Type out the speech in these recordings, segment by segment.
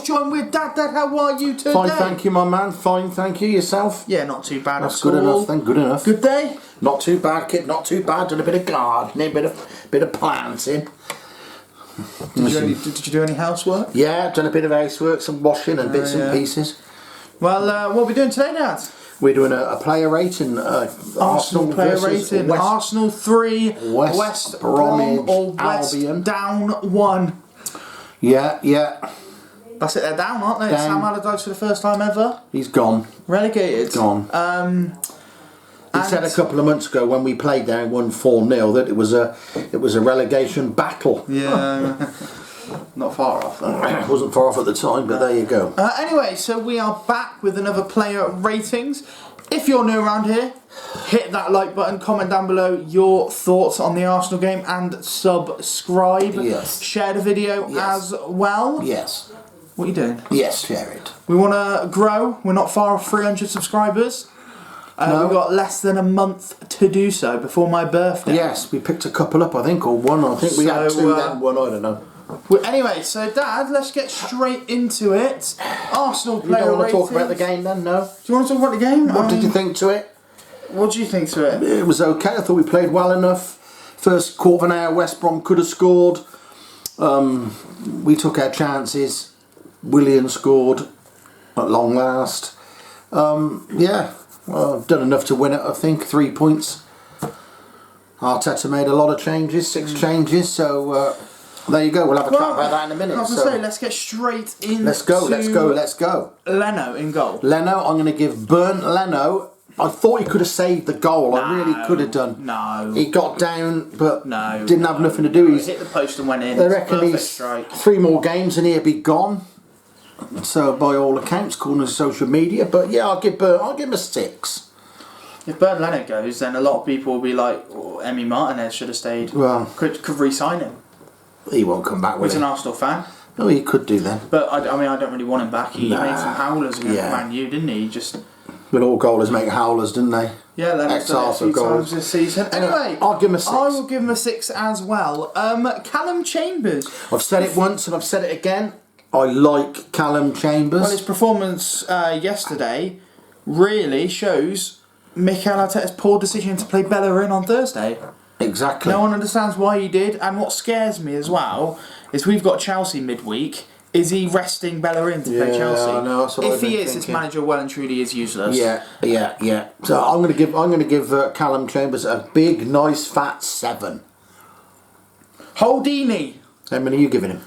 joined with Dad. Dad, how are you today? Fine, thank you, my man. Fine, thank you. Yourself? Yeah, not too bad That's at good all. enough, then. Good enough. Good day? Not too bad, kid. Not too bad. Done a bit of gardening, bit of planting. Did you do any housework? Yeah, done a bit of housework, some washing and bits and pieces. Well, what are we doing today, Dad? We're doing a player rating. Arsenal player versus rating. Arsenal 3, West Brom or West Albion. down 1. Yeah. That's it, they're down, aren't they? Down. Sam Allardyce for the first time ever. He's gone. Relegated. Gone. He said a couple of months ago when we played there and won 4-0 that it was a relegation battle. Yeah. Not far off. It wasn't far off at the time, but there you go. Anyway, so we are back with another player ratings. If you're new around here, hit that like button, comment down below your thoughts on the Arsenal game and subscribe. Yes. Share the video as well. Yes. What are you doing? Yes, share it. We want to grow. We're not far off 300 subscribers. No. We've got less than a month to do so before my birthday. Yes, we picked a couple up, I think, or one. I think we had two, then one, I don't know. Well, anyway, so Dad, let's get straight into it. Arsenal player You don't want to talk ratings. about the game then, no? Do you want to talk about the game? What did you think to it? What do you think to it? It was okay. I thought we played well enough. First quarter of an hour, West Brom could have scored. We took our chances. Willian scored at long last. Yeah, well, I've done enough to win it, I think. 3 points. Arteta made a lot of changes, 6 changes, so there you go. We'll have a chat about that in a minute. I was going to say, let's get straight into... Let's go. Leno in goal. Leno, I'm going to give Burnt Leno. I thought he could have saved the goal. I really could have done. No. He got down, but No. didn't have nothing to do. He He's, hit the post and went in. I It's a reckon perfect he's strike. 3 more games and he'll be gone. So by all accounts, according to social media. But yeah, I'll give him a 6. If Bernd Leno goes, then a lot of people will be like, oh, Emi Martinez should have stayed. Well, Could re-sign him. he won't come back, will He's he? an Arsenal fan. No, he could do then. But I mean, I don't really want him back. He Nah. made some howlers against Yeah. Man U, didn't he? Just But all goalers make howlers, didn't they? yeah, Leno's done it a few times this season. Anyway, I'll give him a 6. I will give him a 6 as well. Callum Chambers. I've said it once and I've said it again. I like Callum Chambers. Well, his performance yesterday really shows Mikel Arteta's poor decision to play Bellerin on Thursday. Exactly. No one understands why he did, and what scares me as well is we've got Chelsea midweek. Is he resting Bellerin to play Chelsea? I know, that's what if I've he been is, this thinking. manager well and truly is useless. Yeah. So I'm going to give Callum Chambers a big, nice, fat 7. Holdini. How many are you giving him?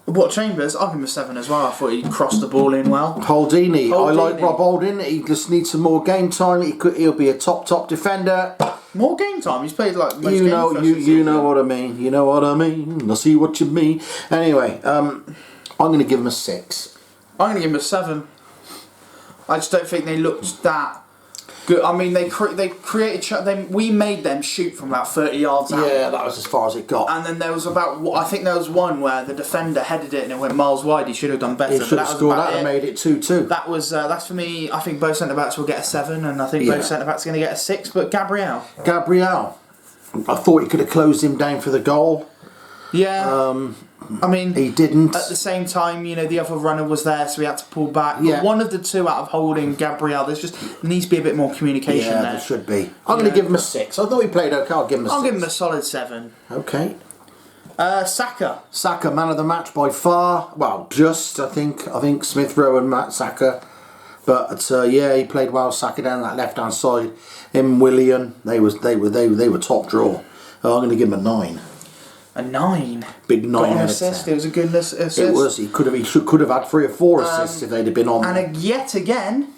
What, Chambers? I'll give him a 7 as well. I thought he crossed the ball in well. Holdini. I like Holdini. Rob Holding. He just needs some more game time. He'll be a top defender. More game time. He's played like most games. You know what I mean. You know what I mean. I see what you mean. Anyway, I'm going to give him a 6. I'm going to give him a 7. I just don't think they looked that good. I mean, we made them shoot from about 30 yards out. Yeah, that was as far as it got. And then there was I think there was one where the defender headed it and it went miles wide. He should have done better. He should have scored that and made it 2-2. That was that's for me. I think both centre backs will get a 7, and I think both centre backs are going to get a 6. But Gabriel, I thought he could have closed him down for the goal. yeah. I mean, he didn't. At the same time, the other runner was there, so he had to pull back. Yeah. But one of the two out of Holding, Gabriel, there needs to be a bit more communication there. There should be. I'm going to give him a 6. I thought he played okay. I'll give him a 6. I'll give him a solid 7. Okay. Saka, man of the match by far. Well, I think Smith Rowe and Matt Saka. But he played well. Saka down that left hand side. Him, Willian, they were top draw. I'm going to give him a 9. a 9. Big 9 Got an out of assist. 10. It was a good assist. It was. He could have had 3 or 4 assists if they'd have been on. And yet again,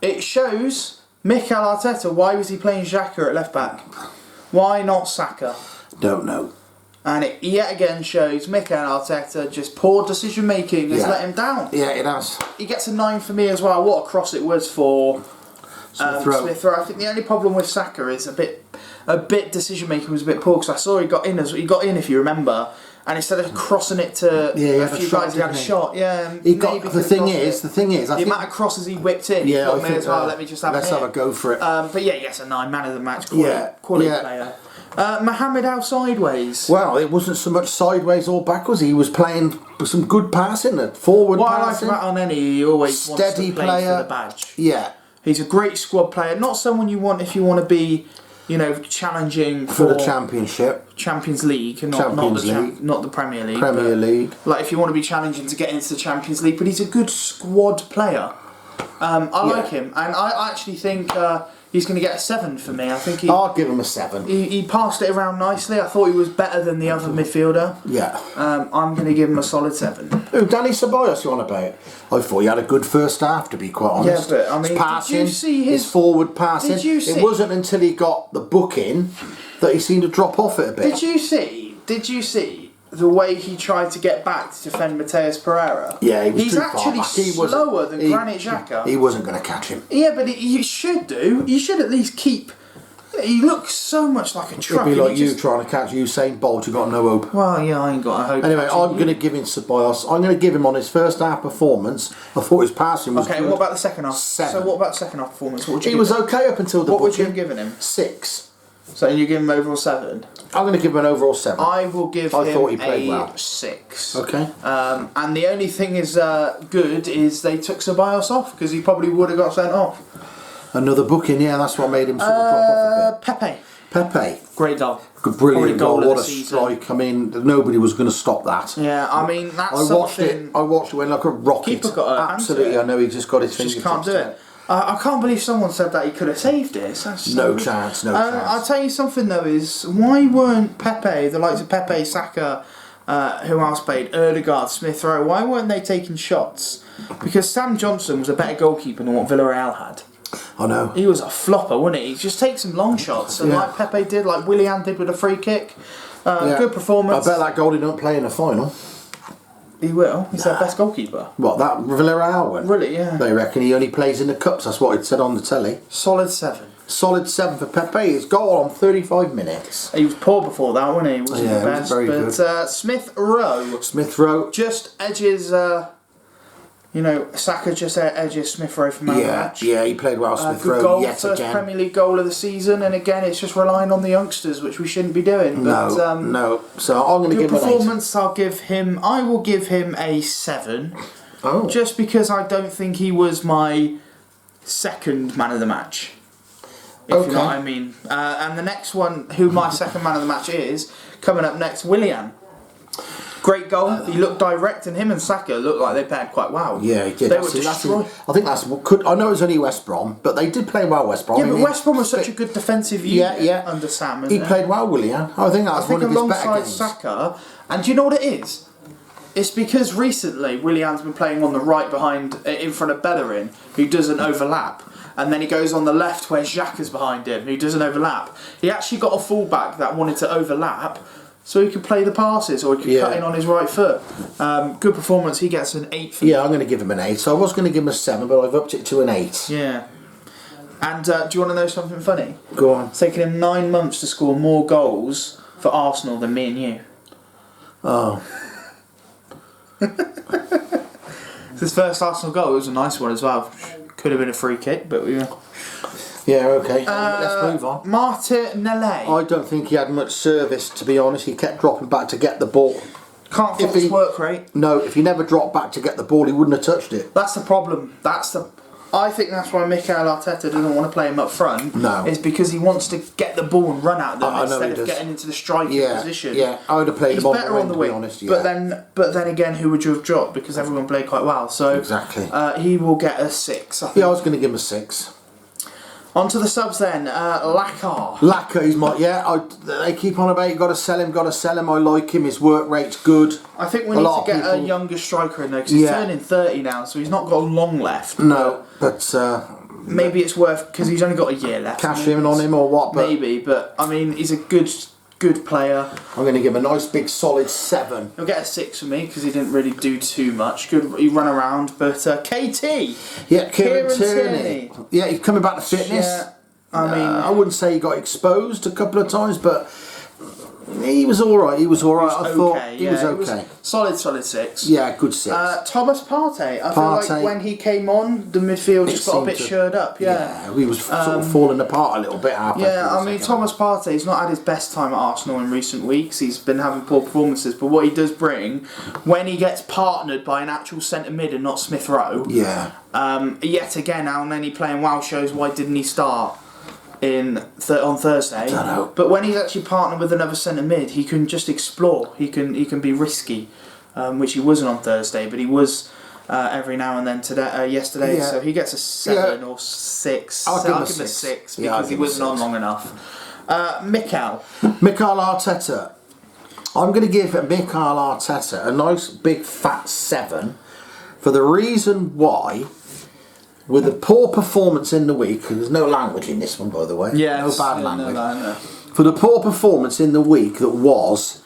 it shows Mikel Arteta. Why was he playing Xhaka at left back? Why not Saka? Don't know. And it yet again shows Mikel Arteta just poor decision making has let him down. Yeah, it has. He gets a 9 for me as well. What a cross it was for Smith Rowe. I think the only problem with Saka is a bit decision making was a bit poor, because I saw he got in if you remember, and instead of crossing it to a few guys, he had a shot. Yeah, he got. The thing is, the amount of crosses he whipped in. Yeah, I think, let me just have let's have a go for it. But yeah, yes, a 9 man of the match. Quality player. Mohamed Al sideways. Well, it wasn't so much sideways or backwards. He was playing some good passing, forward passing. What I like about Oneni, he always steady wants to play for the badge. Yeah. He's a great squad player. Not someone you want if you want to be, challenging for the championship, Champions League, and not the Premier League. Premier League. Like if you want to be challenging to get into the Champions League, but he's a good squad player. I like him, and I actually think he's going to get a 7 for me. I think I'll give him a 7. He passed it around nicely. I thought he was better than the other midfielder. Yeah. I'm going to give him a solid 7. Who, Danny Ceballos, you on about? I thought he had a good first half, to be quite honest. Yeah, but I mean, his passing, did you see his forward passing? It wasn't until he got the book in that he seemed to drop off it a bit. Did you see the way he tried to get back to defend Mateus Pereira? Yeah, he was He's too actually far back. slower than Granit Xhaka. He wasn't going to catch him. Yeah, but you should do. You should at least keep. He looks so much like a truck. It'd be like you trying to catch Usain Bolt. You've got no hope. Well, yeah, I ain't got a hope. Anyway, I'm going to give him Ceballos. I'm going to give him on his first half performance. I thought his passing was okay. good. What about the second half? 7. So what about the second half performance? What would you he was okay up until the What would you booking. have given him? 6. So you give him overall 7. I'm going to give him an overall 7. I will give I him thought he played well. 6. Okay. And the only thing is good is they took Ceballos off because he probably would have got sent off. Another booking, yeah, that's what made him sort of drop off a bit. Pepe. Great goal. Brilliant goal. What a season. strike. I mean, nobody was going to stop that. Yeah, I mean, that's I watched it when like a rocket. Keeper got a Absolutely, I know he just got his fingers. Just can't do it. I can't believe someone said that he could have saved it. No chance. I'll tell you something though, is why weren't Pepe, the likes of Pepe, Saka, who else played, Erdegaard, Smith Rowe, why weren't they taking shots? Because Sam Johnson was a better goalkeeper than what Villarreal had. I know. He was a flopper, wasn't he? He just takes some long shots, and like Pepe did, like Willian did with a free kick. Good performance. I bet that goalie don't play in the final. He will. He's their best goalkeeper. What, that Villarreal one? Really, yeah. They reckon he only plays in the cups. That's what it said on the telly. Solid 7. Solid 7 for Pepe. His goal on 35 minutes. He was poor before that, wasn't he? He wasn't the best. Was very good. Smith Rowe. Smith Rowe. Just edges, Saka just edges Smith Rowe from match. Yeah, he played well, Smith Rowe, goal, yet first again. Premier League goal of the season, and again, it's just relying on the youngsters, which we shouldn't be doing. But, no. So I'm going to give him an 8. Performance, I will give him a 7. Oh. Just because I don't think he was my second man of the match. If you know what I mean. And the next one, who my second man of the match is, coming up next, Willian. Great goal. He looked direct, and him and Saka looked like they paired quite well. Yeah, he did. They were destroyed. I think that's what could. I know it was only West Brom, but they did play well. West Brom. Yeah, but West Brom was such a good defensive unit under Sam. He played well, Willian. I think that's one of his better alongside games. Saka, and do you know what it is? It's because recently Willian's been playing on the right behind, in front of Bellerin, who doesn't overlap. And then he goes on the left where Xhaka's behind him, who doesn't overlap. He actually got a fullback that wanted to overlap, so he could play the passes, or he could cut in on his right foot. Good performance. He gets an 8 for me. Yeah, I'm going to give him an 8. So I was going to give him a 7, but I've upped it to an 8. Yeah. And do you want to know something funny? Go on. It's taken him 9 months to score more goals for Arsenal than me and you. Oh. His first Arsenal goal was a nice one as well. Could have been a free kick, but we were... Yeah, okay. Let's move on. Martinelli. I don't think he had much service, to be honest. He kept dropping back to get the ball. Can't fault his work rate. No, if he never dropped back to get the ball, he wouldn't have touched it. That's the problem. I think that's why Mikel Arteta doesn't want to play him up front. No. Is because he wants to get the ball and run at them instead of getting into the striking position. Yeah, I would have played him on better the wing, on the to wing, be honest. Yeah. But then again, who would you have dropped? Because everyone played quite well. So exactly. He will get a 6. I think. Yeah, I was going to give him a 6. On to the subs then. Lacazette. Lacazette, he's my they keep on about you got to sell him. I like him. His work rate's good. I think we need to get a younger striker in there because he's turning 30 now, so he's not got long left. No, but maybe it's worth because he's only got a year left. Cash in on him or what? But maybe, but I mean, he's a good player. I'm going to give him a nice big solid 7. He'll get a 6 for me because he didn't really do too much. Good, he ran around, but KT. Yeah, Kieran Tierney. Yeah, he's coming back to fitness. Yeah, I mean, I wouldn't say he got exposed a couple of times, but He was all right. He was all right. I thought Okay, he was yeah, okay. Solid 6. Yeah, good 6. Thomas Partey. I feel like when he came on, the midfield just got a bit shored up. Yeah, he was sort of falling apart a little bit. Yeah, I mean, Thomas Partey's not had his best time at Arsenal in recent weeks. He's been having poor performances, but what he does bring, when he gets partnered by an actual centre mid and not Smith Rowe, yet again, how many playing WoW shows, why didn't he start on Thursday? Don't know. But when he's actually partnered with another centre mid, he can just explore. He can be risky, which he wasn't on Thursday, but he was every now and then yesterday. So he gets a 7 or 6. I'll give him a 6 because he wasn't on long enough. Mikel Arteta. I'm going to give Mikel Arteta a nice big fat 7 for the reason why. With a poor performance in the week, there's no language in this one, by the way. Yeah, no bad language. No. For the poor performance in the week that was,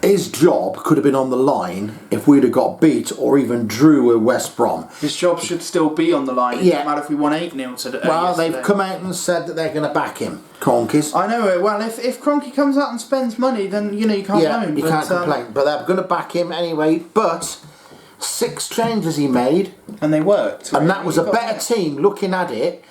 his job could have been on the line if we'd have got beat or even drew with West Brom. His job should still be on the line. It doesn't matter if we won 8-0 today. Well, they've come out and said that they're going to back him, Cronkies. I know it. Well, if Cronky comes out and spends money, then you can't blame. You can't complain. But they're going to back him anyway. But 6 changes he made, and they worked. And that was a better team looking at it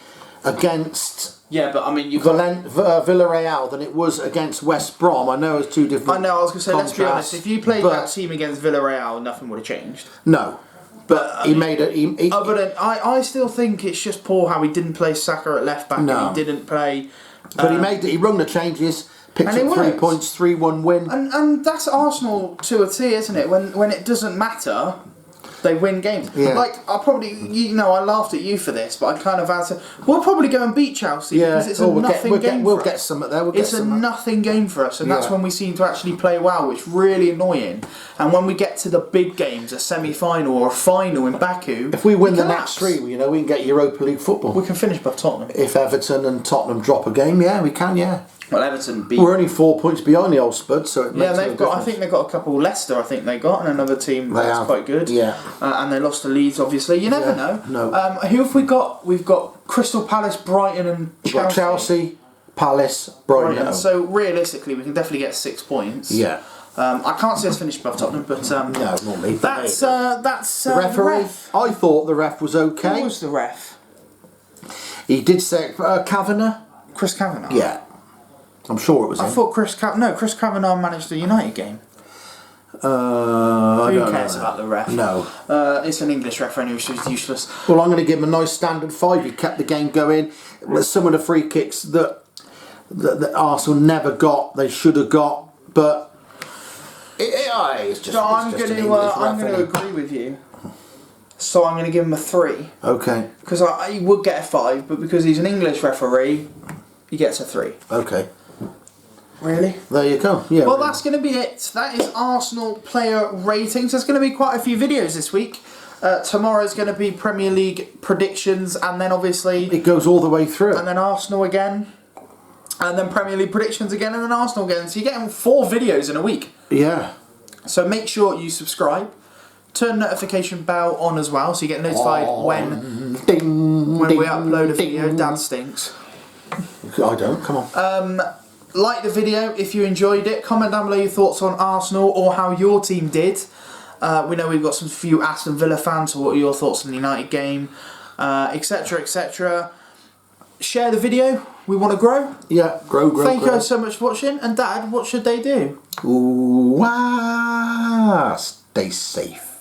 against but I mean Villarreal than it was against West Brom. I know it's 2 different. I know. I was going to say, contrasts, let's be honest. If you played that team against Villarreal, nothing would have changed. No, but he made it. Other than I still think it's just poor how he didn't play Saka at left back. No. And he didn't play. But he rung the changes. Picked up 3 points, 3-1 win. And that's Arsenal to a T, isn't it? When it doesn't matter, they win games. Yeah. Like, I probably, I laughed at you for this, but I kind of had to. We'll probably go and beat Chelsea because it's a nothing game. We'll get some there. It's a nothing game for us, and that's when we seem to actually play well, which is really annoying. And when we get to the big games, a semi-final or a final in Baku, if we win the next 3, we can get Europa League football. We can finish above Tottenham. If Everton and Tottenham drop a game, we can. Well, Everton beat. We're only 4 points behind the old Spuds, so it makes they've got. I think they've got a couple. Leicester, I think they got, and another team that's quite good. Yeah, and they lost to Leeds. Obviously, you never know. No. Who have we got? We've got Crystal Palace, Brighton, and Chelsea. We've got Chelsea, Palace, Brighton. So realistically, we can definitely get 6 points. Yeah. I can't see us finish above Tottenham, but no, not me. That's the referee. I thought the ref was okay. Who was the ref? He did say Kavanagh. Chris Kavanagh. Yeah. I'm sure it was him. I thought Chris Kavanagh managed the United game. Who cares about the ref? No. It's an English referee, which is useless. Well, I'm going to give him a nice standard 5. He kept the game going. Some of the free kicks that Arsenal never got, they should have got, but it's just. So I'm going to agree with you. So I'm going to give him a 3. Okay. Because he would get a 5, but because he's an English referee, he gets a 3. Okay. Really? There you go. Yeah. Well, that's going to be it. That is Arsenal player ratings. There's going to be quite a few videos this week. Tomorrow's going to be Premier League predictions, and then obviously it goes all the way through. And then Arsenal again, and then Premier League predictions again, and then Arsenal again. So you're getting 4 videos in a week. Yeah. So make sure you subscribe. Turn notification bell on as well, so you get notified when we upload a video. Dad stinks. I don't. Come on. Like the video if you enjoyed it. Comment down below your thoughts on Arsenal or how your team did. We know we've got some few Aston Villa fans, so what are your thoughts on the United game, etc, etc. Share the video. We want to grow. Yeah, grow. Thank you guys so much for watching. And Dad, what should they do? Ooh, stay safe.